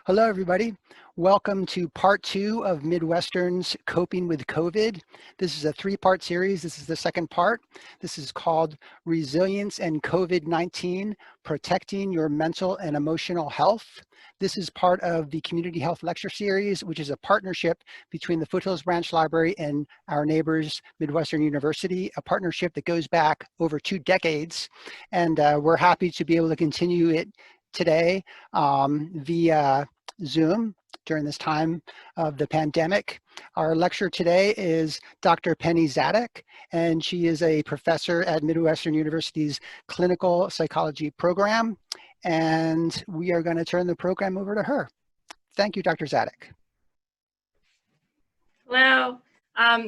Hello, everybody. Welcome to part 2 of Midwestern's Coping with COVID. This is a 3-part series. This is the second part. This is called Resilience and COVID-19, Protecting Your Mental and Emotional Health. This is part of the Community Health Lecture Series, which is a partnership between the Foothills Branch Library and our neighbors, Midwestern University, a partnership that goes back over 2 decades. And we're happy to be able to continue it today via Zoom during this time of the pandemic. Our lecturer today is Dr. Penny Zaddack, and she is a professor at Midwestern University's Clinical Psychology program. And we are going to turn the program over to her. Thank you, Dr. Zaddack. Hello.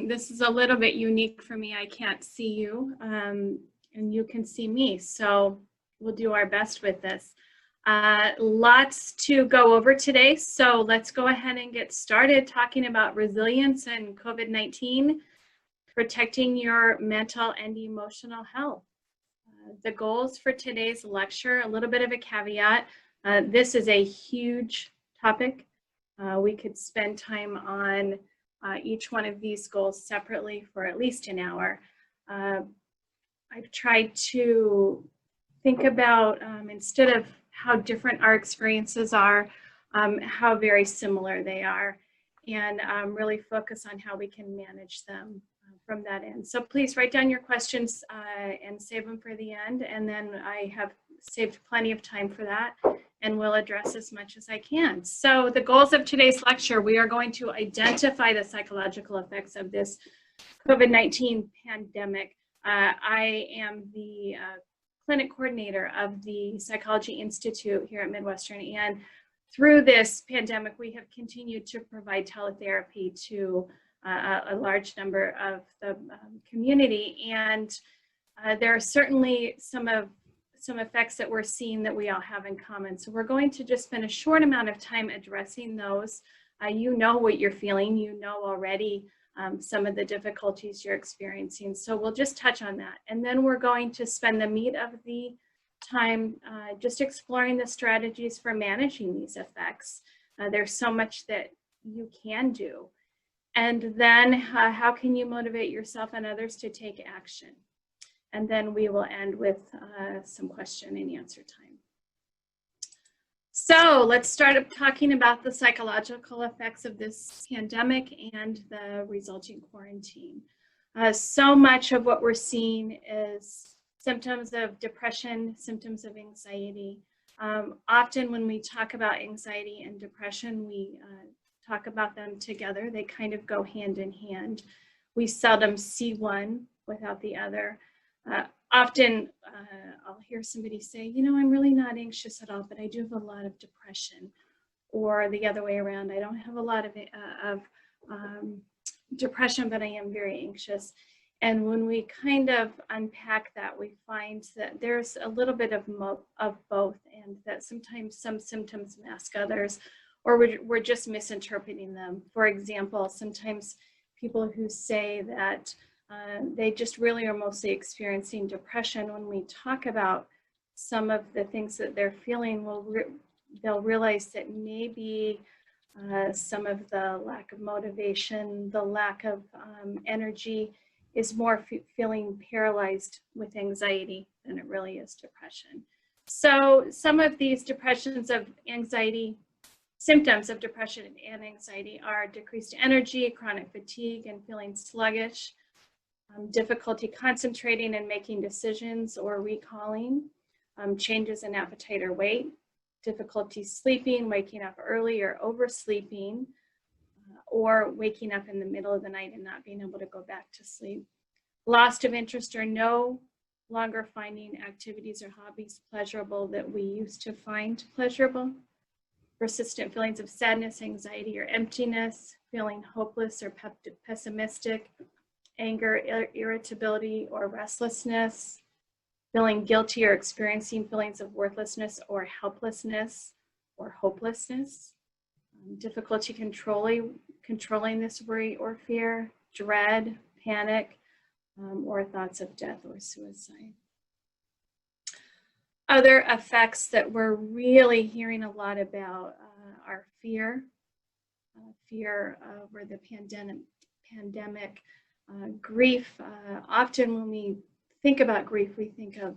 This is a little bit unique for me. I can't see you, and you can see me. So we'll do our best with this. Lots to go over today, so let's go ahead and get started talking about resilience and COVID-19, protecting your mental and emotional health. The goals for today's lecture, a little bit of a caveat. This is a huge topic. We could spend time on each one of these goals separately for at least an hour. I've tried to think about, instead of how different our experiences are, how very similar they are, and really focus on how we can manage them from that end. So please write down your questions and save them for the end, and then I have saved plenty of time for that, and we'll address as much as I can. So the goals of today's lecture, we are going to identify the psychological effects of this COVID-19 pandemic. I am the clinic coordinator of the Psychology Institute here at Midwestern, and through this pandemic we have continued to provide teletherapy to a large number of the community, and there are certainly some effects that we're seeing that we all have in common. So we're going to just spend a short amount of time addressing those. You know what you're feeling, you know already some of the difficulties you're experiencing. So we'll just touch on that. And then we're going to spend the meat of the time just exploring the strategies for managing these effects. There's so much that you can do. And then how can you motivate yourself and others to take action? And then we will end with some question and answer time. So let's start talking about the psychological effects of this pandemic and the resulting quarantine. So much of what we're seeing is symptoms of depression, symptoms of anxiety. Often when we talk about anxiety and depression, we talk about them together. They kind of go hand in hand. We seldom see one without the other. Often I'll hear somebody say, you know, I'm really not anxious at all, but I do have a lot of depression. Or the other way around, I don't have a lot of depression, but I am very anxious. And when we kind of unpack that, we find that there's a little bit of both, and that sometimes some symptoms mask others, or we're just misinterpreting them. For example, sometimes people who say that they just really are mostly experiencing depression, when we talk about some of the things that they're feeling, they'll realize that maybe some of the lack of motivation, the lack of energy is more feeling paralyzed with anxiety than it really is depression. So some of these depressions of anxiety, symptoms of depression and anxiety are decreased energy, chronic fatigue, and feeling sluggish. Difficulty concentrating and making decisions or recalling, changes in appetite or weight, difficulty sleeping, waking up early or oversleeping, or waking up in the middle of the night and not being able to go back to sleep. Loss of interest or no longer finding activities or hobbies pleasurable that we used to find pleasurable. Persistent feelings of sadness, anxiety, or emptiness, feeling hopeless or pessimistic. Anger, irritability, or restlessness, feeling guilty or experiencing feelings of worthlessness or helplessness or hopelessness, difficulty controlling this worry or fear, dread, panic, or thoughts of death or suicide. Other effects that we're really hearing a lot about our fear over the pandemic, grief. Often when we think about grief, we think of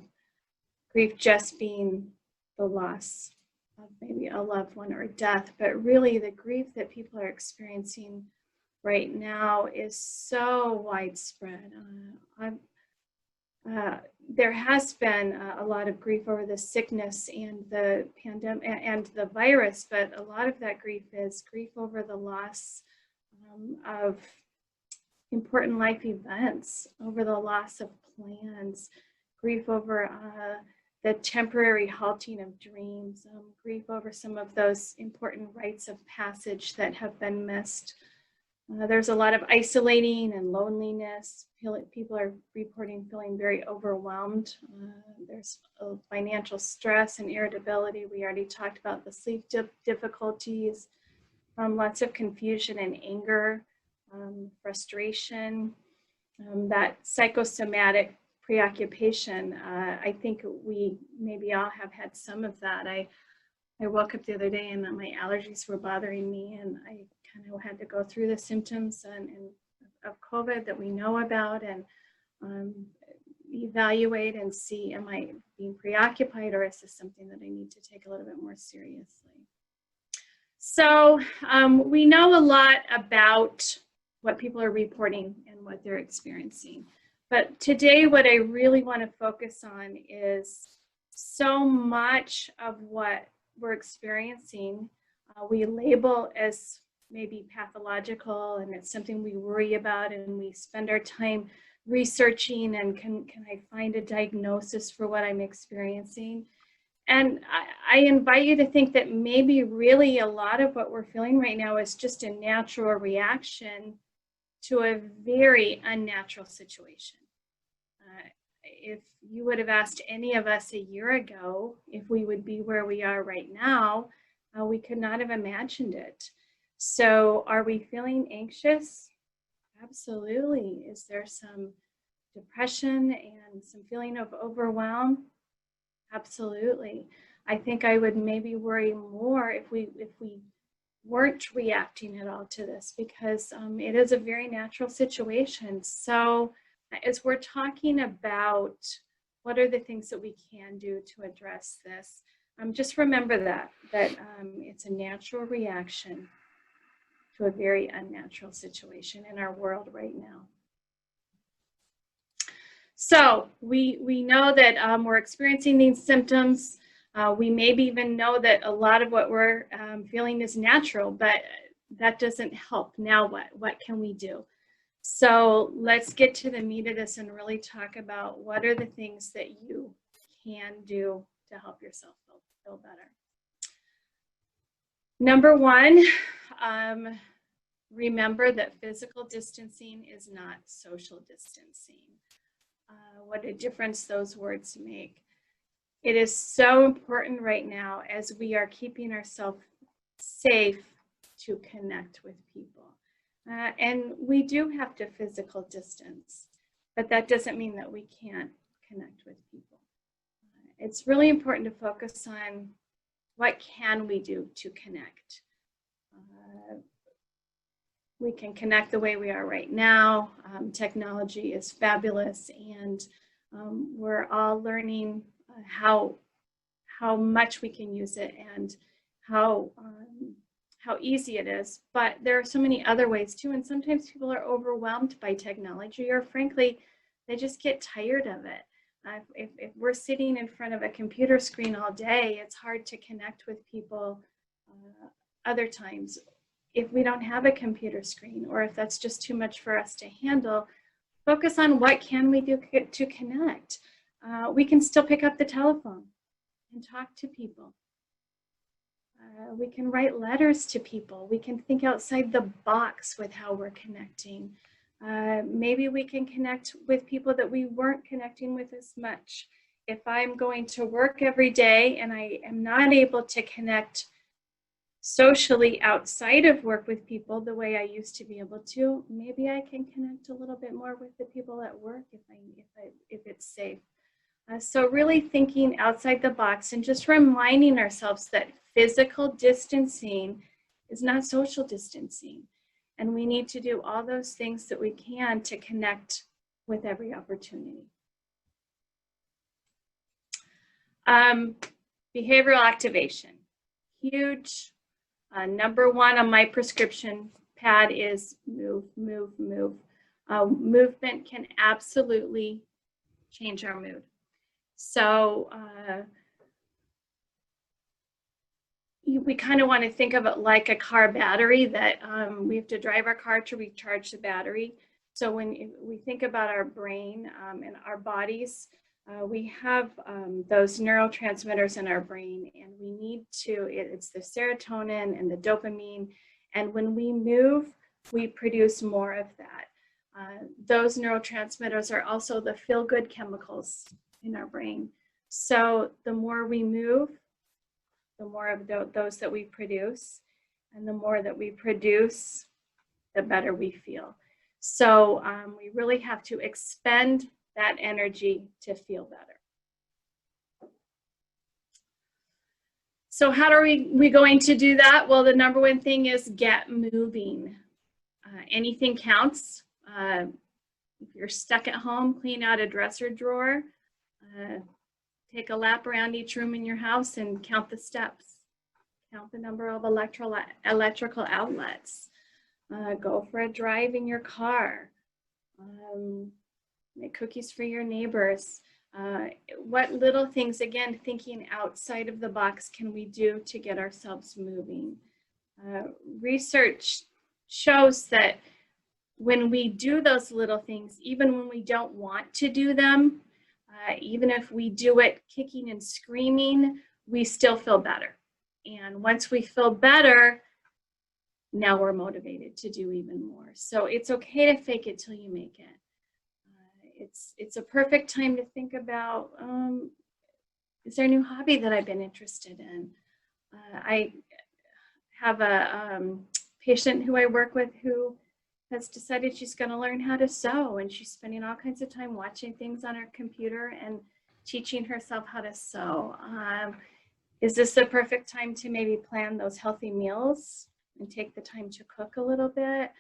grief just being the loss of maybe a loved one or death, but really the grief that people are experiencing right now is so widespread. There has been a lot of grief over the sickness and the pandemic and the virus, but a lot of that grief is grief over the loss of important life events, over the loss of plans, grief over the temporary halting of dreams, grief over some of those important rites of passage that have been missed. There's a lot of isolating and loneliness. People are reporting feeling very overwhelmed. There's financial stress and irritability. We already talked about the sleep difficulties, lots of confusion and anger, frustration, that psychosomatic preoccupation. I think we maybe all have had some of that. I woke up the other day and my allergies were bothering me, and I kind of had to go through the symptoms of COVID that we know about and evaluate and see, am I being preoccupied, or is this something that I need to take a little bit more seriously? So we know a lot about what people are reporting and what they're experiencing. But today, what I really want to focus on is so much of what we're experiencing, we label as maybe pathological, and it's something we worry about, and we spend our time researching and can I find a diagnosis for what I'm experiencing? And I invite you to think that maybe really a lot of what we're feeling right now is just a natural reaction to a very unnatural situation. If you would have asked any of us a year ago if we would be where we are right now, we could not have imagined it. So are we feeling anxious? Absolutely. Is there some depression and some feeling of overwhelm? Absolutely. I think I would maybe worry more if we weren't reacting at all to this, because it is a very natural situation. So as we're talking about what are the things that we can do to address this, just remember that it's a natural reaction to a very unnatural situation in our world right now. So we know that we're experiencing these symptoms. We maybe even know that a lot of what we're feeling is natural, but that doesn't help. Now what can we do? So let's get to the meat of this and really talk about what are the things that you can do to help yourself feel better. Number one, remember that physical distancing is not social distancing. What a difference those words make. It is so important right now as we are keeping ourselves safe to connect with people. And we do have to physical distance, but that doesn't mean that we can't connect with people. It's really important to focus on what can we do to connect. We can connect the way we are right now. Technology is fabulous, and we're all learning how much we can use it and how easy it is. But there are so many other ways too, and sometimes people are overwhelmed by technology, or frankly, they just get tired of it. If we're sitting in front of a computer screen all day, it's hard to connect with people other times. If we don't have a computer screen, or if that's just too much for us to handle, focus on what can we do to connect. We can still pick up the telephone and talk to people. We can write letters to people. We can think outside the box with how we're connecting. Maybe we can connect with people that we weren't connecting with as much. If I'm going to work every day and I am not able to connect socially outside of work with people the way I used to be able to, maybe I can connect a little bit more with the people at work if it's safe. So really thinking outside the box and just reminding ourselves that physical distancing is not social distancing. And we need to do all those things that we can to connect with every opportunity. Behavioral activation, huge. Number one on my prescription pad is move, move, move. Movement can absolutely change our mood. So we kind of want to think of it like a car battery that we have to drive our car to recharge the battery. So when we think about our brain and our bodies, we have those neurotransmitters in our brain, and we need to, it's the serotonin and the dopamine, and when we move, we produce more of that. Those neurotransmitters are also the feel-good chemicals in our brain. So the more we move, the more of those that we produce, and the more that we produce, the better we feel. So we really have to expend that energy to feel better. So how are we going to do that? Well, the number one thing is get moving. Anything counts. If you're stuck at home, clean out a dresser drawer. Take a lap around each room in your house and count the steps. Count the number of electrical outlets. Go for a drive in your car. Make cookies for your neighbors. What little things, again, thinking outside of the box, can we do to get ourselves moving? Research shows that when we do those little things, even when we don't want to do them, even if we do it kicking and screaming, we still feel better. And once we feel better, now we're motivated to do even more. So it's okay to fake it till you make it. It's a perfect time to think about, is there a new hobby that I've been interested in? I have a patient who I work with who has decided she's going to learn how to sew, and she's spending all kinds of time watching things on her computer and teaching herself how to sew. Is this the perfect time to maybe plan those healthy meals and take the time to cook a little bit?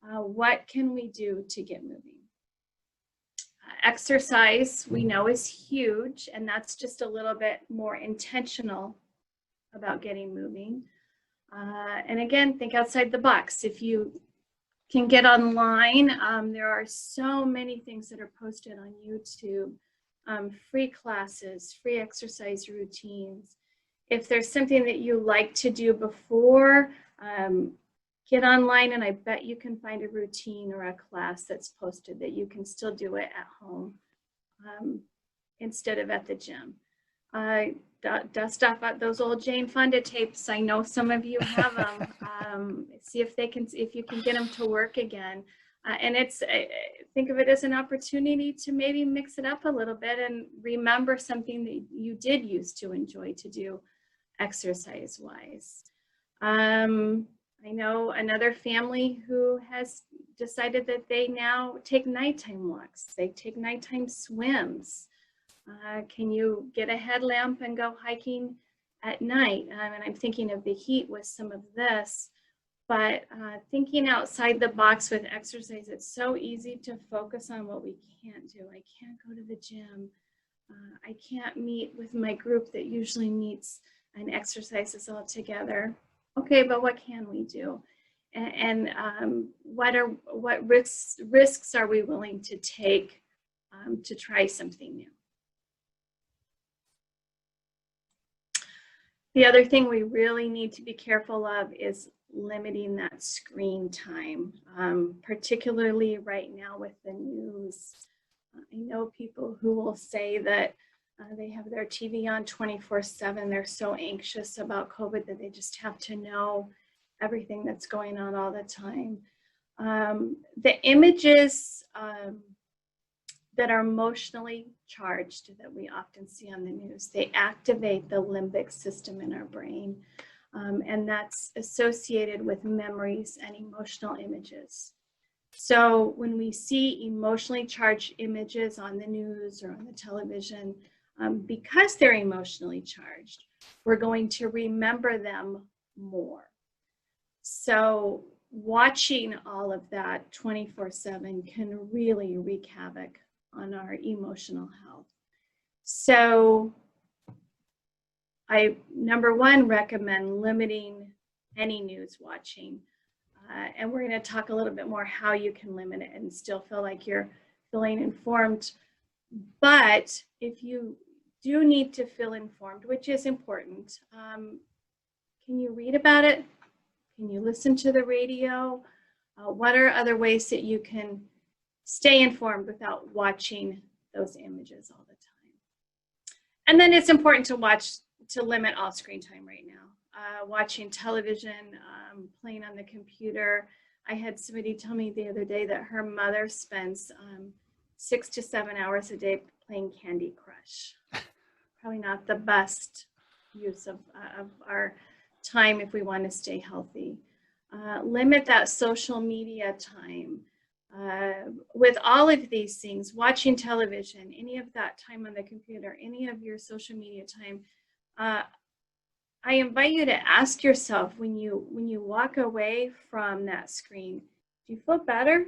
What can we do to get moving? Exercise, we know, is huge, and that's just a little bit more intentional about getting moving. And again, think outside the box. If you can get online, there are so many things that are posted on YouTube, free classes, free exercise routines. If there's something that you like to do before, get online, and I bet you can find a routine or a class that's posted that you can still do it at home instead of at the gym. Dust off those old Jane Fonda tapes. I know some of you have them. See if you can get them to work again. And think of it as an opportunity to maybe mix it up a little bit and remember something that you did used to enjoy to do exercise-wise. I know another family who has decided that they now take nighttime walks. They take nighttime swims. Can you get a headlamp and go hiking at night? And I'm thinking of the heat with some of this, but thinking outside the box with exercise, it's so easy to focus on what we can't do. I can't go to the gym. I can't meet with my group that usually meets and exercises all together. Okay, but what can we do? And what risks are we willing to take to try something new? The other thing we really need to be careful of is limiting that screen time, particularly right now with the news. I know people who will say that they have their TV on 24/7. They're so anxious about COVID that they just have to know everything that's going on all the time. The images that are emotionally charged that we often see on the news, they activate the limbic system in our brain, and that's associated with memories and emotional images. So when we see emotionally charged images on the news or on the television, because they're emotionally charged, we're going to remember them more. So watching all of that 24/7 can really wreak havoc on our emotional health. So I, number one, recommend limiting any news watching. And we're going to talk a little bit more how you can limit it and still feel like you're feeling informed. But if you do need to feel informed, which is important, can you read about it? Can you listen to the radio? What are other ways that you can stay informed without watching those images all the time? And then it's important to limit all screen time right now. Watching television, playing on the computer. I had somebody tell me the other day that her mother spends 6 to 7 hours a day playing Candy Crush. Probably not the best use of our time if we want to stay healthy. Limit that social media time. With all of these things, watching television, any of that time on the computer, any of your social media time, I invite you to ask yourself when you walk away from that screen, do you feel better?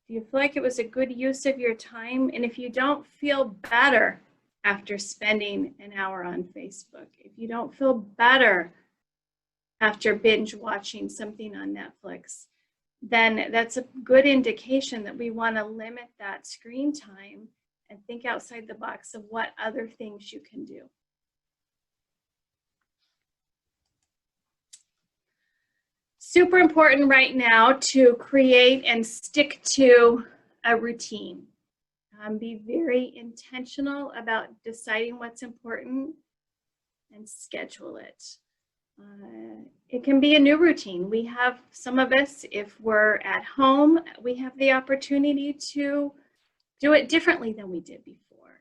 Do you feel like it was a good use of your time? And if you don't feel better after spending an hour on Facebook, if you don't feel better after binge watching something on Netflix, then that's a good indication that we want to limit that screen time and think outside the box of what other things you can do. Super important right now to create and stick to a routine. Be very intentional about deciding what's important and schedule it. It can be a new routine. We have, some of us, if we're at home, we have the opportunity to do it differently than we did before.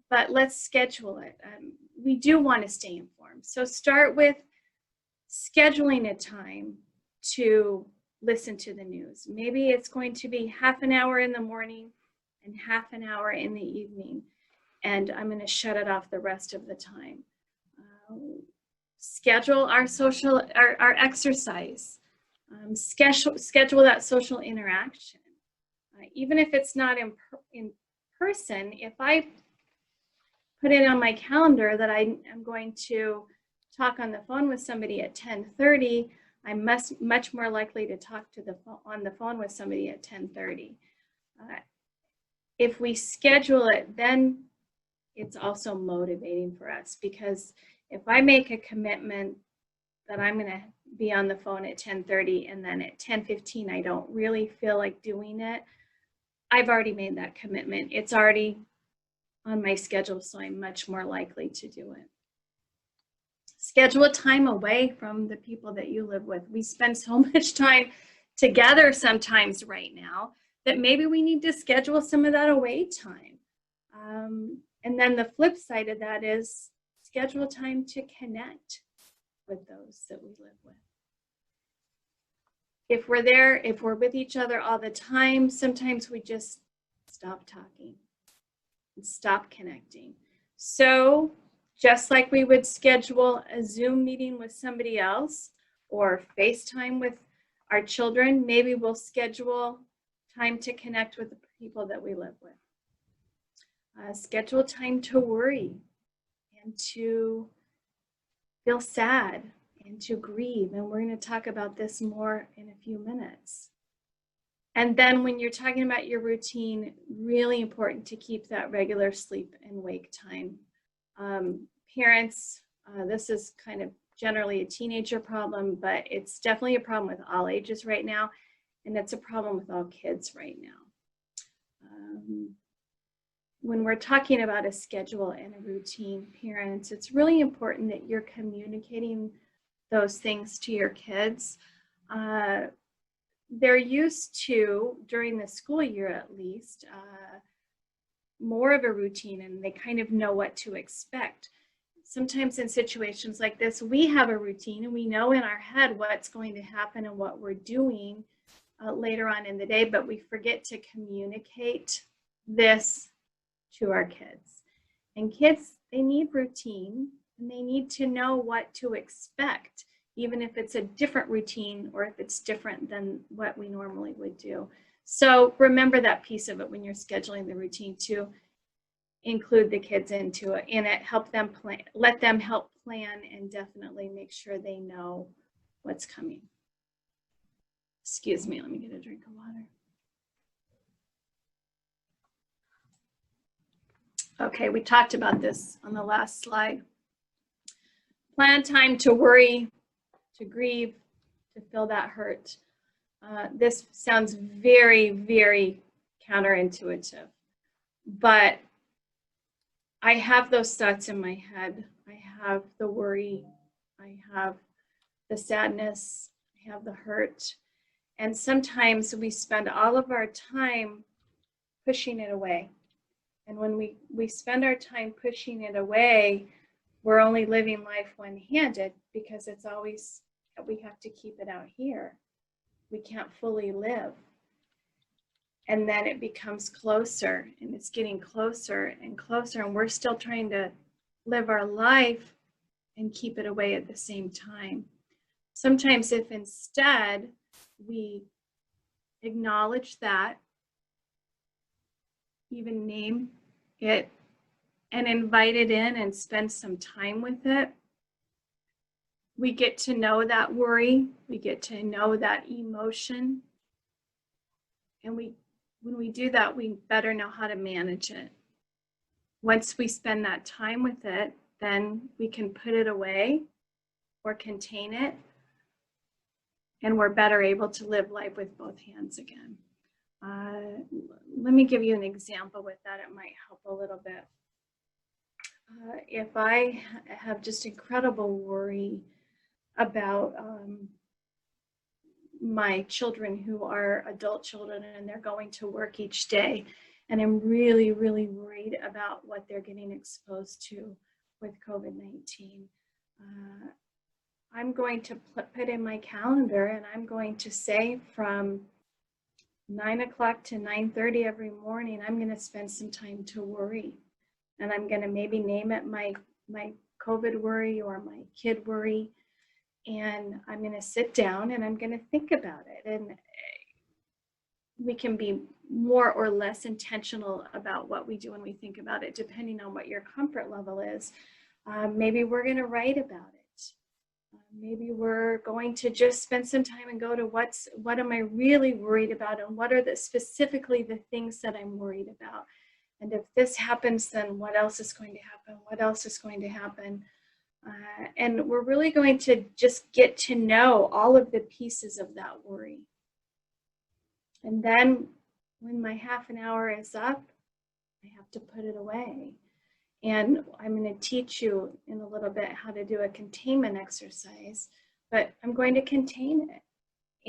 But let's schedule it. We do want to stay informed. So start with scheduling a time to listen to the news. Maybe it's going to be half an hour in the morning and half an hour in the evening, and I'm going to shut it off the rest of the time. Schedule our exercise. Schedule that social interaction. Even if it's not in person, if I put it on my calendar that I'm going to talk on the phone with somebody at 10:30, I'm much more likely to talk on the phone with somebody at 10:30. If we schedule it, then it's also motivating for us, because if I make a commitment that I'm going to be on the phone at 10:30 and then at 10:15 I don't really feel like doing it, I've already made that commitment. It's already on my schedule, so I'm much more likely to do it. Schedule a time away from the people that you live with. We spend so much time together sometimes right now that maybe we need to schedule some of that away time. And then the flip side of that is schedule time to connect with those that we live with. If we're there, if we're with each other all the time, sometimes we just stop talking and stop connecting. So just like we would schedule a Zoom meeting with somebody else or FaceTime with our children, maybe we'll schedule time to connect with the people that we live with. Schedule time to worry and to feel sad and to grieve. And we're going to talk about this more in a few minutes. And then when you're talking about your routine, really important to keep that regular sleep and wake time. Parents, this is kind of generally a teenager problem, but it's definitely a problem with all ages right now. And it's a problem with all kids right now. When we're talking about a schedule and a routine, parents, it's really important that you're communicating those things to your kids. They're used to, during the school year at least, more of a routine, and they kind of know what to expect. Sometimes in situations like this, we have a routine and we know in our head what's going to happen and what we're doing later on in the day, but we forget to communicate this to our kids. And kids, they need routine, and they need to know what to expect, even if it's a different routine or if it's different than what we normally would do. So remember that piece of it when you're scheduling the routine, to include the kids in it, help them plan, let them help plan, and definitely make sure they know what's coming. Excuse me, let me get a drink of water. Okay, we talked about this on the last slide. Plan time to worry, to grieve, to feel that hurt. This sounds very, very counterintuitive, but I have those thoughts in my head. I have the worry, I have the sadness, I have the hurt. And sometimes we spend all of our time pushing it away. And when we spend our time pushing it away, we're only living life one-handed, because it's always, we have to keep it out here. We can't fully live. And then it becomes closer, and it's getting closer and closer, and we're still trying to live our life and keep it away at the same time. Sometimes if instead we acknowledge that, even name it, and invite it in and spend some time with it, we get to know that worry, we get to know that emotion, and when we do that, we better know how to manage it. Once we spend that time with it, then we can put it away or contain it, and we're better able to live life with both hands again. Let me give you an example with that. It might help a little bit. If I have just incredible worry about my children who are adult children and they're going to work each day, and I'm really, really worried about what they're getting exposed to with COVID-19, I'm going to put in my calendar, and I'm going to say from 9 o'clock to 9:30 every morning, I'm going to spend some time to worry. And I'm going to maybe name it my COVID worry or my kid worry. And I'm going to sit down and I'm going to think about it. And we can be more or less intentional about what we do when we think about it, depending on what your comfort level is. Maybe we're going to write about it. Maybe we're going to just spend some time and go to what am I really worried about, and what are specifically the things that I'm worried about. And if this happens, then what else is going to happen? What else is going to happen? And we're really going to just get to know all of the pieces of that worry. And then when my half an hour is up, I have to put it away. And I'm going to teach you in a little bit how to do a containment exercise, but I'm going to contain it.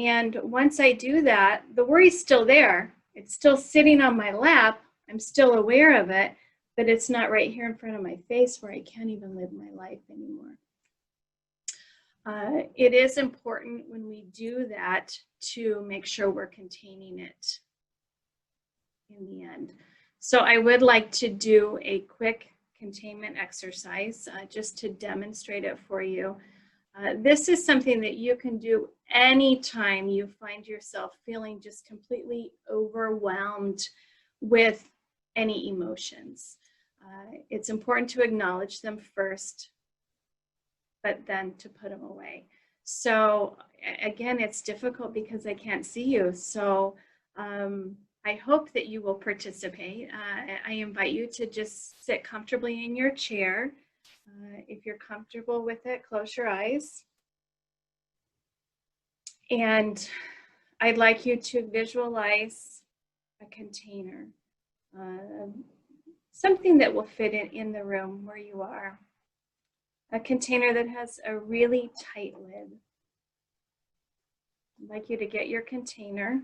And once I do that, the worry's still there. It's still sitting on my lap. I'm still aware of it, but it's not right here in front of my face where I can't even live my life anymore. It is important when we do that to make sure we're containing it in the end. So I would like to do a quick containment exercise just to demonstrate it for you. This is something that you can do anytime you find yourself feeling just completely overwhelmed with any emotions. It's important to acknowledge them first, but then to put them away. So again, it's difficult because I can't see you. So I hope that you will participate. I invite you to just sit comfortably in your chair. If you're comfortable with it, close your eyes. And I'd like you to visualize a container, something that will fit in the room where you are. A container that has a really tight lid. I'd like you to get your container,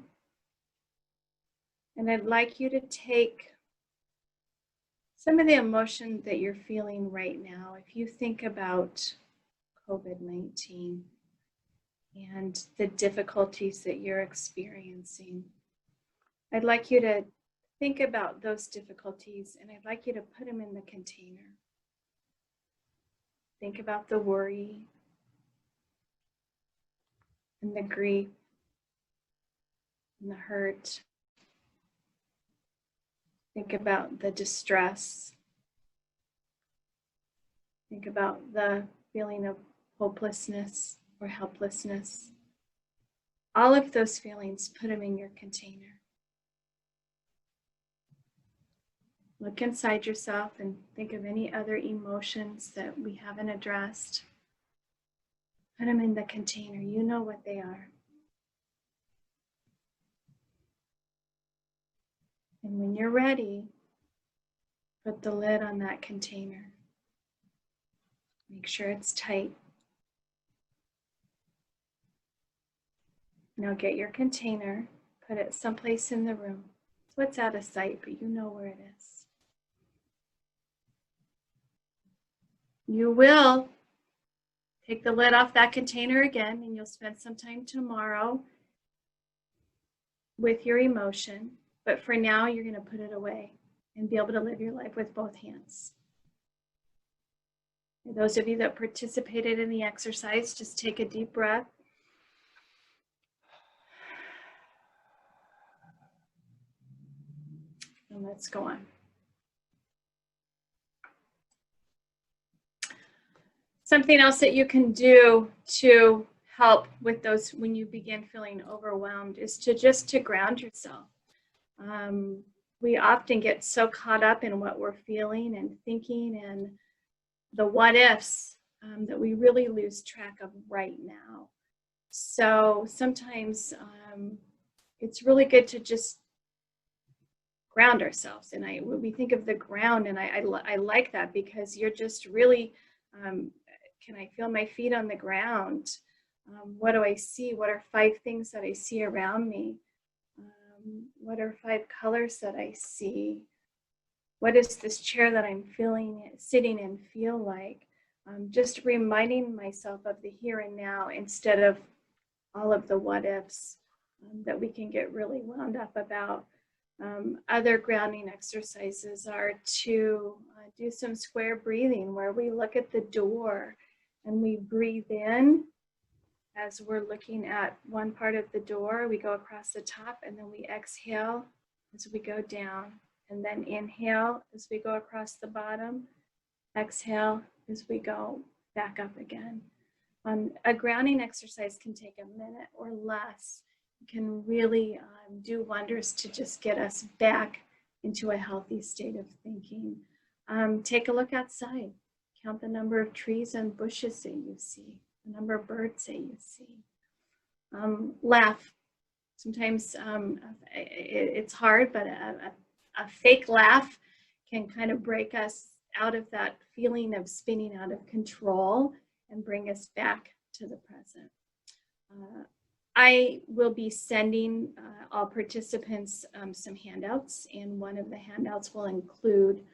and I'd like you to take some of the emotion that you're feeling right now. If you think about COVID-19 and the difficulties that you're experiencing, I'd like you to think about those difficulties, and I'd like you to put them in the container. Think about the worry and the grief and the hurt. Think about the distress. Think about the feeling of hopelessness or helplessness. All of those feelings, put them in your container. Look inside yourself and think of any other emotions that we haven't addressed. Put them in the container. You know what they are. And when you're ready, put the lid on that container. Make sure it's tight. Now get your container, put it someplace in the room. So it's out of sight, but you know where it is. You will take the lid off that container again, and you'll spend some time tomorrow with your emotion. But for now, you're going to put it away and be able to live your life with both hands. And those of you that participated in the exercise, just take a deep breath. And let's go on. Something else that you can do to help with those when you begin feeling overwhelmed is to ground yourself. We often get so caught up in what we're feeling and thinking and the what ifs that we really lose track of right now. So sometimes it's really good to just ground ourselves. And when we think of the ground, and I like that because you're just really, can I feel my feet on the ground? What do I see? What are 5 things that I see around me? What are 5 colors that I see? What is this chair that I'm sitting in feel like? Just reminding myself of the here and now instead of all of the what ifs that we can get really wound up about. Other grounding exercises are to do some square breathing where we look at the door and we breathe in as we're looking at one part of the door. We go across the top and then we exhale as we go down, and then inhale as we go across the bottom, exhale as we go back up again. A grounding exercise can take a minute or less. It can really do wonders to just get us back into a healthy state of thinking. Take a look outside. Count the number of trees and bushes that you see, the number of birds that you see. Laugh. Sometimes it's hard, but a fake laugh can kind of break us out of that feeling of spinning out of control and bring us back to the present. I will be sending all participants some handouts, and one of the handouts will include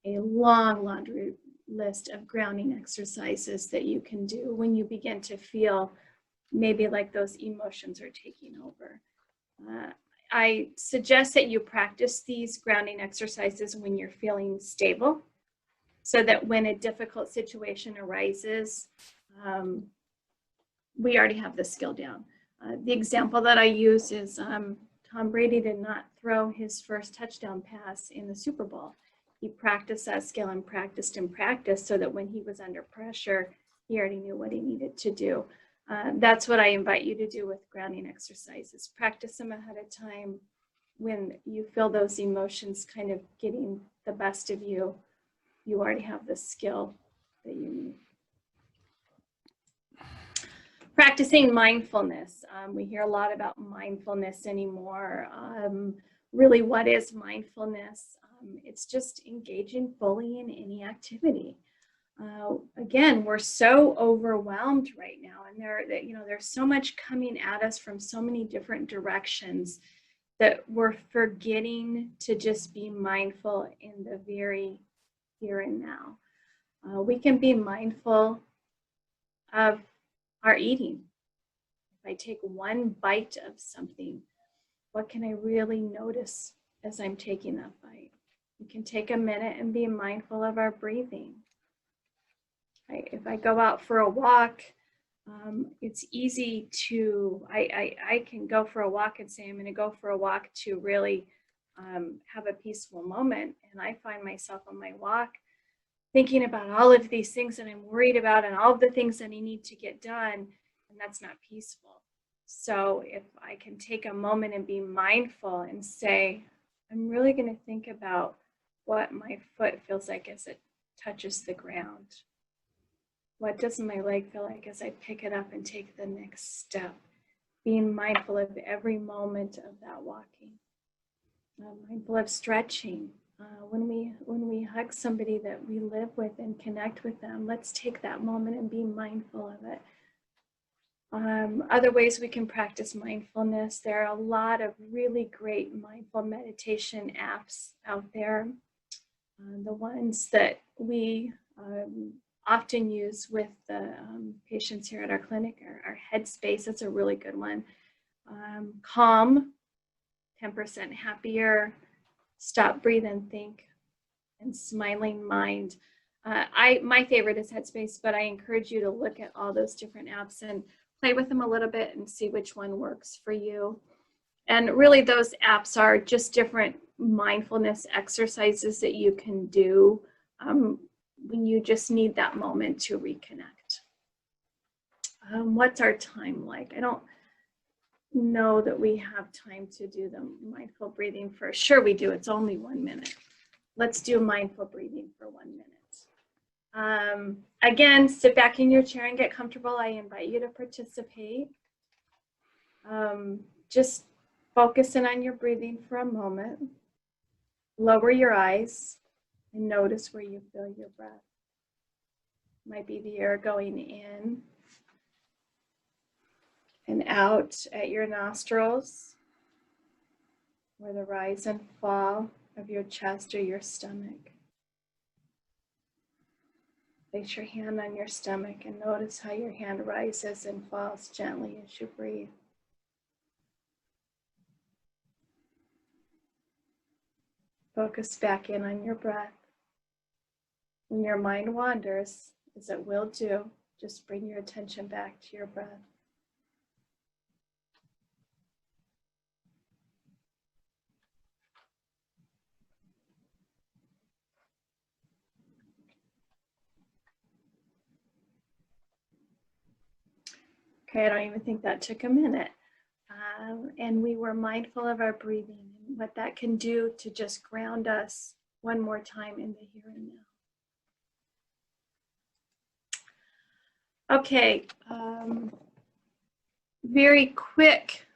a long laundry list of grounding exercises that you can do when you begin to feel maybe like those emotions are taking over. I suggest that you practice these grounding exercises when you're feeling stable, so that when a difficult situation arises, we already have the skill down. The example that I use is Tom Brady did not throw his first touchdown pass in the Super Bowl. He practiced that skill and practiced so that when he was under pressure, he already knew what he needed to do. That's what I invite you to do with grounding exercises. Practice them ahead of time. When you feel those emotions kind of getting the best of you, you already have the skill that you need. Practicing mindfulness. We hear a lot about mindfulness anymore. Really, what is mindfulness? It's just engaging fully in any activity. Again, we're so overwhelmed right now, and there's so much coming at us from so many different directions that we're forgetting to just be mindful in the very here and now. We can be mindful of our eating. If I take one bite of something, what can I really notice as I'm taking that bite. We can take a minute and be mindful of our breathing. If I go out for a walk, it's easy to, I can go for a walk and say, I'm going to go for a walk to really have a peaceful moment. And I find myself on my walk thinking about all of these things that I'm worried about and all of the things that I need to get done. And that's not peaceful. So if I can take a moment and be mindful and say, I'm really going to think about what my foot feels like as it touches the ground. What does my leg feel like as I pick it up and take the next step? Being mindful of every moment of that walking. Mindful of stretching. When we hug somebody that we live with and connect with them, let's take that moment and be mindful of it. Other ways we can practice mindfulness. There are a lot of really great mindful meditation apps out there. The ones that we often use with the patients here at our clinic are Headspace. That's a really good one. Calm, 10% Happier, Stop, Breathe, and Think, and Smiling Mind. My favorite is Headspace, but I encourage you to look at all those different apps and play with them a little bit and see which one works for you. And really those apps are just different mindfulness exercises that you can do when you just need that moment to reconnect. What's our time like? I don't know that we have time to do the mindful breathing first. Sure we do, it's only 1 minute. Let's do mindful breathing for 1 minute. Again, sit back in your chair and get comfortable. I invite you to participate. Just focus in on your breathing for a moment. Lower your eyes and notice where you feel your breath. Might be the air going in and out at your nostrils, or the rise and fall of your chest or your stomach. Place your hand on your stomach and notice how your hand rises and falls gently as you breathe. Focus back in on your breath. When your mind wanders, as it will do, just bring your attention back to your breath. Okay, I don't even think that took a minute. And we were mindful of our breathing and what that can do to just ground us one more time in the here and now. Okay, very quick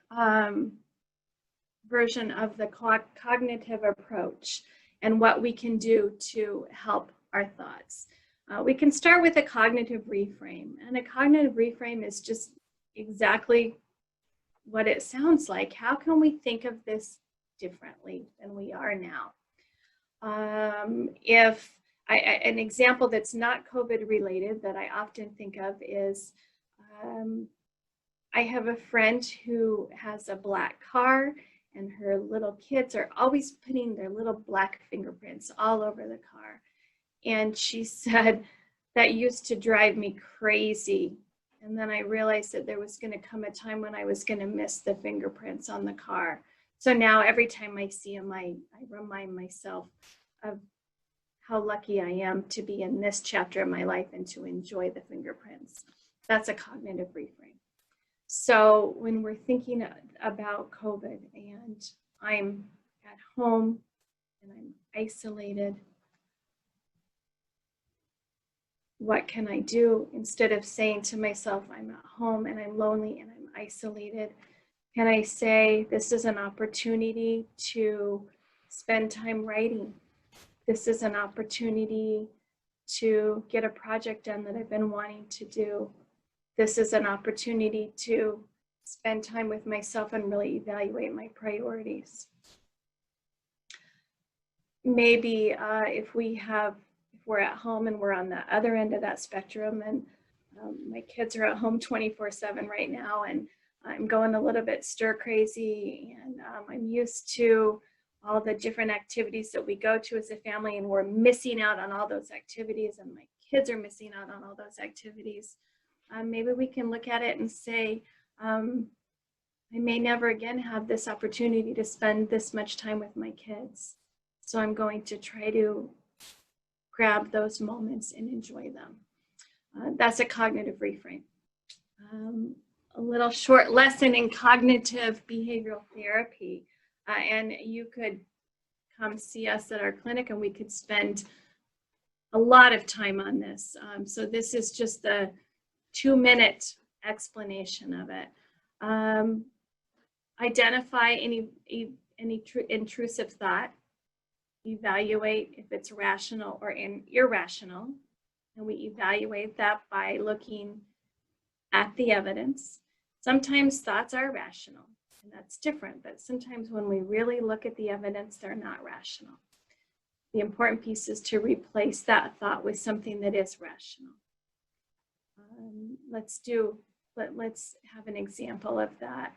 version of the cognitive approach and what we can do to help our thoughts. We can start with a cognitive reframe, and a cognitive reframe is just exactly what it sounds like. How can we think of this differently than we are now? An example that's not COVID related that I often think of is I have a friend who has a black car, and her little kids are always putting their little black fingerprints all over the car. And she said, that used to drive me crazy. And then I realized that there was going to come a time when I was going to miss the fingerprints on the car. So now every time I see them, I remind myself of how lucky I am to be in this chapter of my life and to enjoy the fingerprints. That's a cognitive reframe. So when we're thinking about COVID and I'm at home and I'm isolated, what can I do? Instead of saying to myself, I'm at home and I'm lonely and I'm isolated, can I say, this is an opportunity to spend time writing. This is an opportunity to get a project done that I've been wanting to do. This is an opportunity to spend time with myself and really evaluate my priorities. Maybe if we're at home and we're on the other end of that spectrum, and my kids are at home 24/7 right now, and I'm going a little bit stir crazy, and I'm used to all the different activities that we go to as a family, and we're missing out on all those activities, and my kids are missing out on all those activities. Maybe we can look at it and say, I may never again have this opportunity to spend this much time with my kids. So I'm going to try to grab those moments and enjoy them. That's a cognitive reframe. A little short lesson in cognitive behavioral therapy. And you could come see us at our clinic and we could spend a lot of time on this. So this is just a 2-minute explanation of it. Identify any intrusive thought. Evaluate if it's rational or irrational. And we evaluate that by looking at the evidence. Sometimes thoughts are rational, and that's different, but sometimes when we really look at the evidence, they're not rational. The important piece is to replace that thought with something that is rational. Let's have an example of that.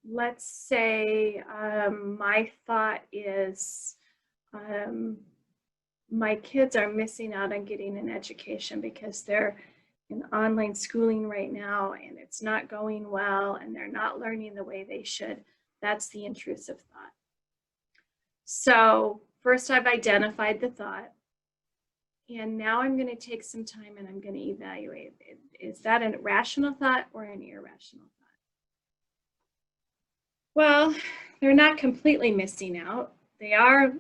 Let's say my thought is, my kids are missing out on getting an education because they're in online schooling right now and it's not going well and they're not learning the way they should. That's the intrusive thought. So first I've identified the thought, and now I'm going to take some time and I'm going to evaluate it. Is that a rational thought or an irrational thought? Well, they're not completely missing out. They are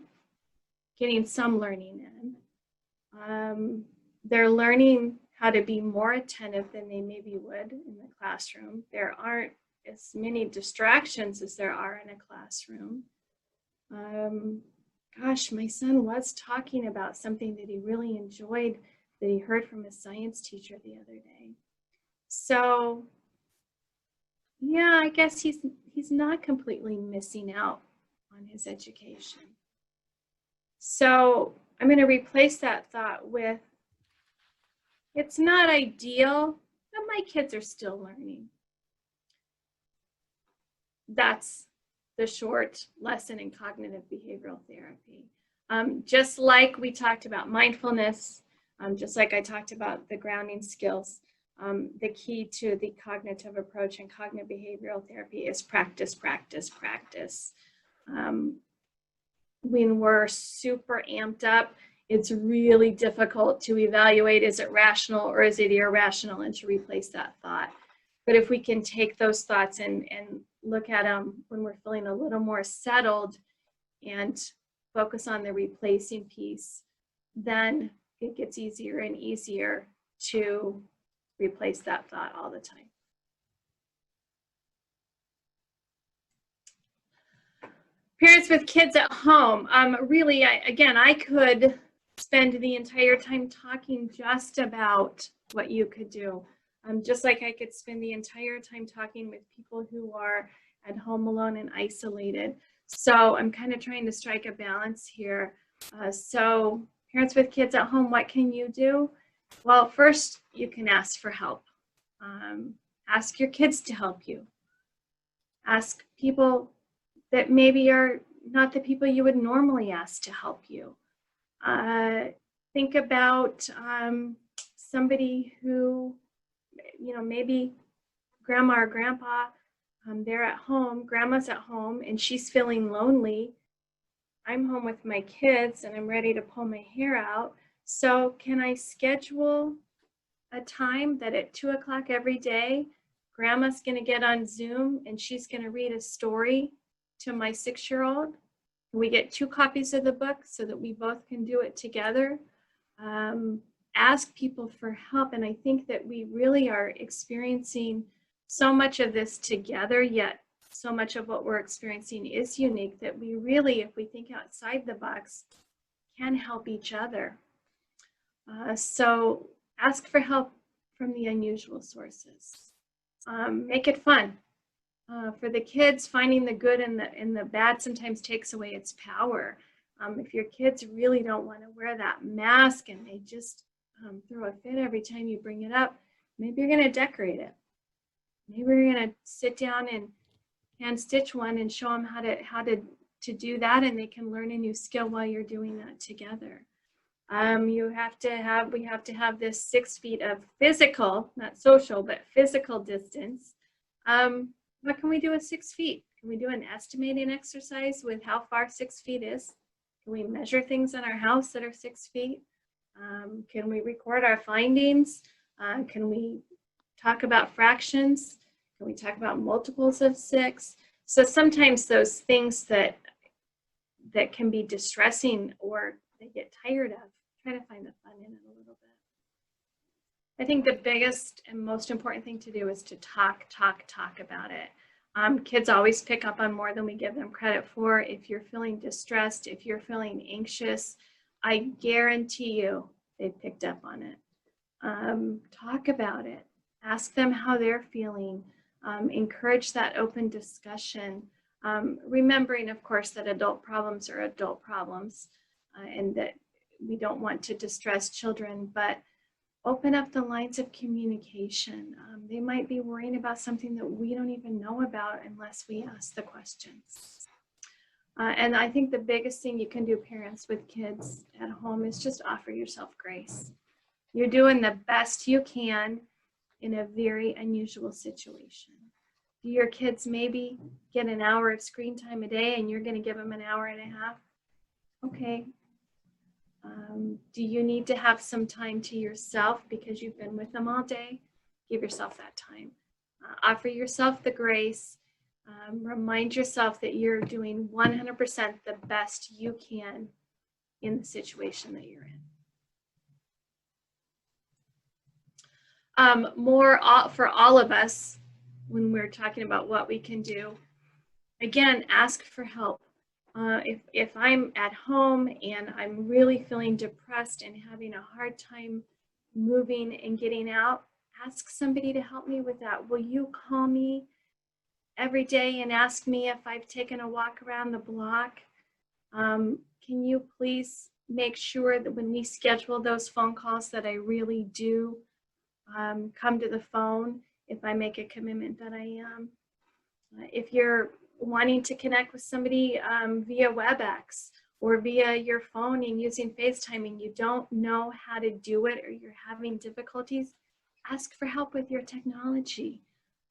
getting some learning in. They're learning how to be more attentive than they maybe would in the classroom. There aren't as many distractions as there are in a classroom. Gosh, my son was talking about something that he really enjoyed that he heard from his science teacher the other day. So yeah, I guess he's not completely missing out on his education. So I'm going to replace that thought with, it's not ideal, but my kids are still learning. That's the short lesson in cognitive behavioral therapy. Just like we talked about mindfulness, just like I talked about the grounding skills, the key to the cognitive approach in cognitive behavioral therapy is practice, practice, practice. When we're super amped up, it's really difficult to evaluate, is it rational or is it irrational, and to replace that thought. But if we can take those thoughts and look at them when we're feeling a little more settled and focus on the replacing piece, then it gets easier and easier to replace that thought all the time. Parents with kids at home, really, I could spend the entire time talking just about what you could do. Just like I could spend the entire time talking with people who are at home alone and isolated. So I'm kind of trying to strike a balance here. So parents with kids at home, what can you do? Well, first you can ask for help. Ask your kids to help you. Ask people that maybe are not the people you would normally ask to help you. Think about somebody who, maybe grandma or grandpa, they're at home, grandma's at home and she's feeling lonely. I'm home with my kids and I'm ready to pull my hair out. So can I schedule a time that at 2 o'clock every day, grandma's gonna get on Zoom and she's gonna read a story to my 6-year-old? We get 2 copies of the book so that we both can do it together. Ask people for help. And I think that we really are experiencing so much of this together, yet so much of what we're experiencing is unique, that we really, if we think outside the box, can help each other. So ask for help from the unusual sources. Make it fun. For the kids, finding the good and the bad sometimes takes away its power. If your kids really don't want to wear that mask and they just throw a fit every time you bring it up, maybe you're going to decorate it. Maybe you're going to sit down hand stitch one and show them how to do that, and they can learn a new skill while you're doing that together. We have to have this 6 feet of physical, not social, but physical distance. What can we do with 6 feet? Can we do an estimating exercise with how far 6 feet is? Can we measure things in our house that are 6 feet? Can we record our findings? Can we talk about fractions? Can we talk about multiples of 6? So sometimes those things that can be distressing or they get tired of, try to find the fun in it a little bit. I think the biggest and most important thing to do is to talk about it. Kids always pick up on more than we give them credit for. If you're feeling distressed, if you're feeling anxious, I guarantee you they picked up on it. Talk about it. Ask them how they're feeling. Encourage that open discussion. Remembering, of course, that adult problems are adult problems and that we don't want to distress children, but open up the lines of communication. They might be worrying about something that we don't even know about unless we ask the questions. And I think the biggest thing you can do, parents with kids at home, is just offer yourself grace. You're doing the best you can in a very unusual situation. Do your kids maybe get an hour of screen time a day and you're going to give them an hour and a half? Okay. Do you need to have some time to yourself because you've been with them all day? Give yourself that time. Offer yourself the grace. Remind yourself that you're doing 100% the best you can in the situation that you're in. For all of us, when we're talking about what we can do, again, ask for help. If I'm at home and I'm really feeling depressed and having a hard time moving and getting out, ask somebody to help me with that. Will you call me every day and ask me if I've taken a walk around the block? Can you please make sure that when we schedule those phone calls that I really do come to the phone if I make a commitment that I am? If you're wanting to connect with somebody via WebEx or via your phone and using FaceTime and you don't know how to do it or you're having difficulties, ask for help with your technology.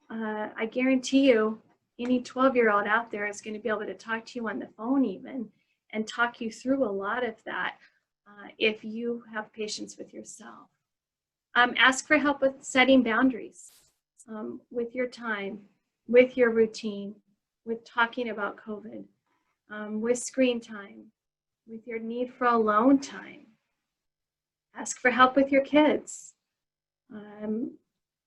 I guarantee you any 12-year-old out there is going to be able to talk to you on the phone even and talk you through a lot of that if you have patience with yourself. Ask for help with setting boundaries with your time, with your routine, with talking about COVID, with screen time, with your need for alone time. Ask for help with your kids.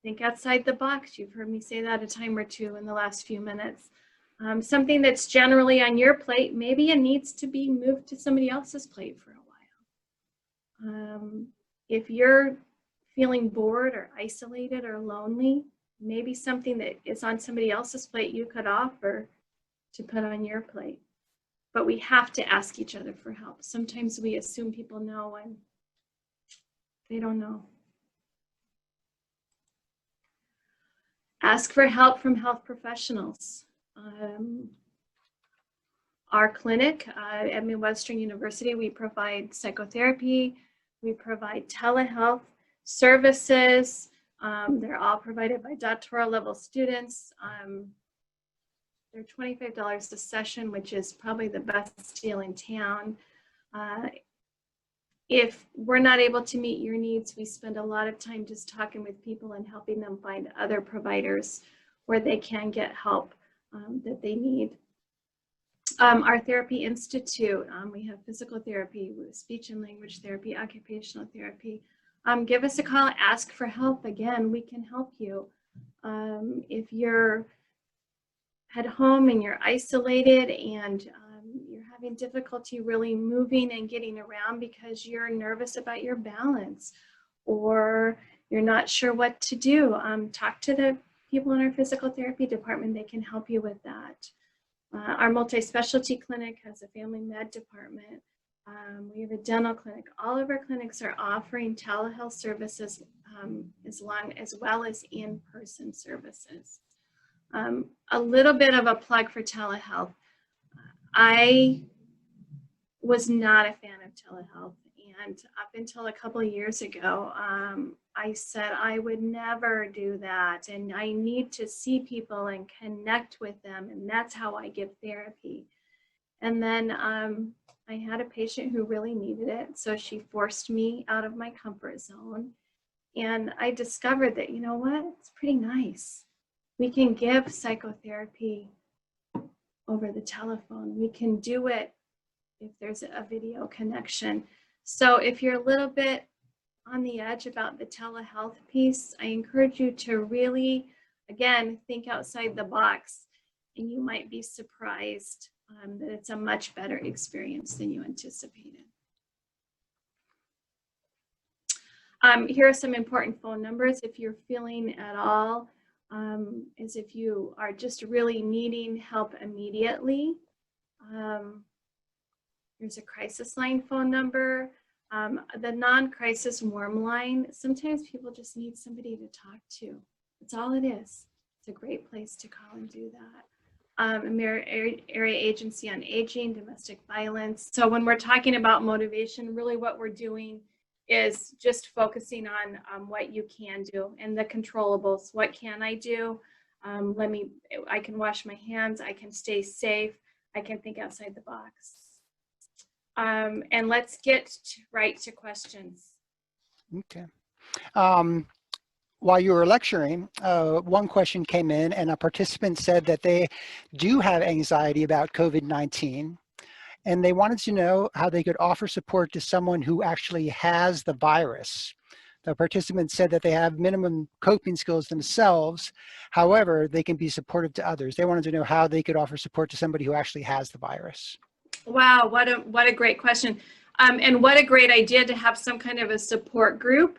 Think outside the box. You've heard me say that a time or two in the last few minutes. Something that's generally on your plate, maybe it needs to be moved to somebody else's plate for a while. If you're feeling bored or isolated or lonely, maybe something that is on somebody else's plate you could offer to put on your plate. But we have to ask each other for help. Sometimes we assume people know and they don't know. Ask for help from health professionals. Our clinic at Midwestern University, we provide psychotherapy, we provide telehealth services. They're all provided by doctoral level students. They're $25 a session, which is probably the best deal in town. If we're not able to meet your needs, we spend a lot of time just talking with people and helping them find other providers where they can get help that they need. Our Therapy Institute, we have physical therapy, speech and language therapy, occupational therapy. Give us a call, ask for help. Again, we can help you. If you're at home and you're isolated and you're having difficulty really moving and getting around because you're nervous about your balance or you're not sure what to do, talk to the people in our physical therapy department. They can help you with that. Our multi-specialty clinic has a family med department. We have a dental clinic. All of our clinics are offering telehealth services as well as in-person services. A little bit of a plug for telehealth. I was not a fan of telehealth, and up until a couple of years ago, I said I would never do that, and I need to see people and connect with them, and that's how I give therapy. And then I had a patient who really needed it, so she forced me out of my comfort zone, and I discovered that, you know what, it's pretty nice. We can give psychotherapy over the telephone. We can do it if there's a video connection. So if you're a little bit on the edge about the telehealth piece, I encourage you to really, again, think outside the box, and you might be surprised that it's a much better experience than you anticipated. Here are some important phone numbers if you're feeling at all as if you are just really needing help immediately. There's a crisis line phone number. The non-crisis warm line, sometimes people just need somebody to talk to. That's all it is. It's a great place to call and do that. Area Agency on Aging, domestic violence. So when we're talking about motivation, really what we're doing is just focusing on what you can do and the controllables. What can I do? I can wash my hands, I can stay safe, I can think outside the box. And let's get right to questions. Okay. While you were lecturing, one question came in, and a participant said that they do have anxiety about COVID-19, and they wanted to know how they could offer support to someone who actually has the virus. The participant said that they have minimum coping skills themselves. However, they can be supportive to others. They wanted to know how they could offer support to somebody who actually has the virus. Wow, what a great question. And what a great idea to have some kind of a support group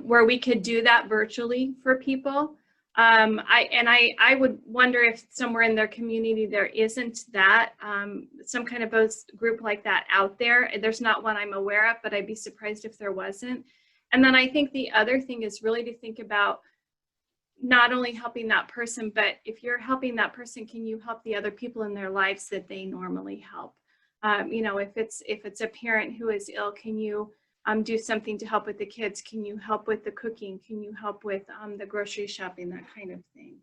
where we could do that virtually for people. I would wonder if somewhere in their community there isn't that, some kind of a group like that out there. There's not one I'm aware of, but I'd be surprised if there wasn't. And then I think the other thing is really to think about not only helping that person, but if you're helping that person, can you help the other people in their lives that they normally help? You know, if it's a parent who is ill, can you do something to help with the kids? Can you help with the cooking? Can you help with the grocery shopping, that kind of thing?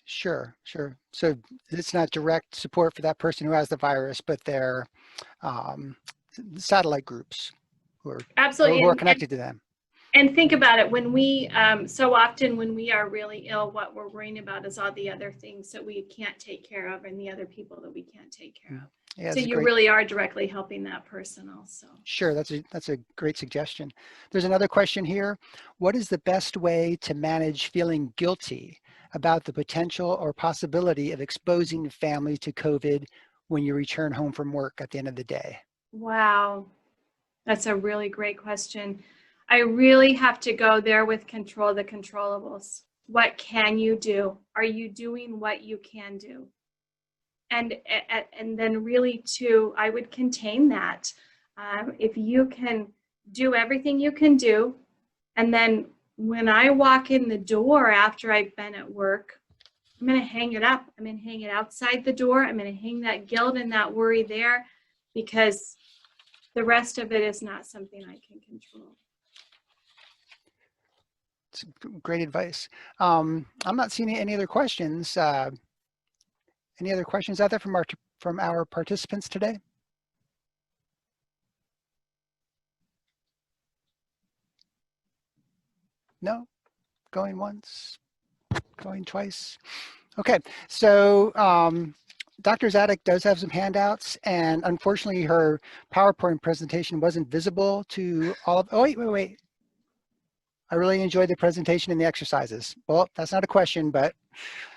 Sure, sure. So it's not direct support for that person who has the virus, but they're satellite groups who are, absolutely, who are connected to them. And think about it, when we, so often when we are really ill, what we're worrying about is all the other things that we can't take care of and the other people that we can't take care of. Yeah, so you really are directly helping that person also. Sure, that's a great suggestion. There's another question here. What is the best way to manage feeling guilty about the potential or possibility of exposing family to COVID when you return home from work at the end of the day? Wow, that's a really great question. I really have to go there with control the controllables. What can you do? Are you doing what you can do? And then really too, I would contain that. If you can do everything you can do, and then when I walk in the door after I've been at work, I'm going to hang it up. I'm going to hang it outside the door. I'm going to hang that guilt and that worry there, because the rest of it is not something I can control. It's great advice. I'm not seeing any other questions. Any other questions out there from our participants today? No? Going once? Going twice? Okay, so Dr. Zaddack does have some handouts, and unfortunately her PowerPoint presentation wasn't visible to all of, oh, wait. I really enjoyed the presentation and the exercises. Well, that's not a question, but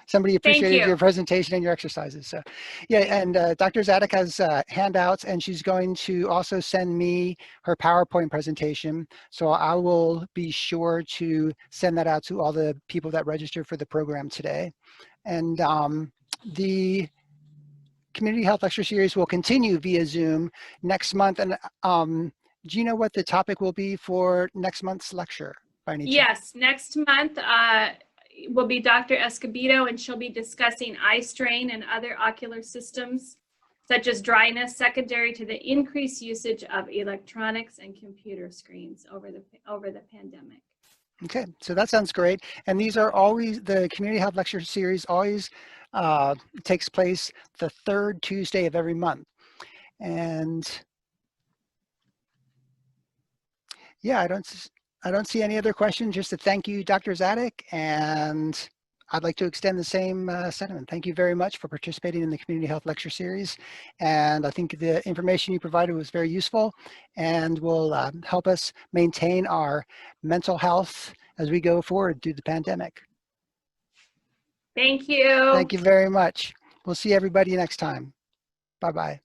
somebody appreciated your presentation and your exercises. So yeah, and Dr. Zaddack has handouts, and she's going to also send me her PowerPoint presentation. So I will be sure to send that out to all the people that registered for the program today. And the Community Health Lecture Series will continue via Zoom next month. And do you know what the topic will be for next month's lecture? Yes, next month, will be Dr. Escobedo, and she'll be discussing eye strain and other ocular systems, such as dryness, secondary to the increased usage of electronics and computer screens over the pandemic. Okay, so that sounds great. And these are always, the community health lecture series always takes place the third Tuesday of every month. And yeah, I don't see any other questions. Just to thank you, Dr. Zaddack, and I'd like to extend the same sentiment. Thank you very much for participating in the Community Health Lecture Series. And I think the information you provided was very useful and will help us maintain our mental health as we go forward through the pandemic. Thank you. Thank you very much. We'll see everybody next time. Bye-bye.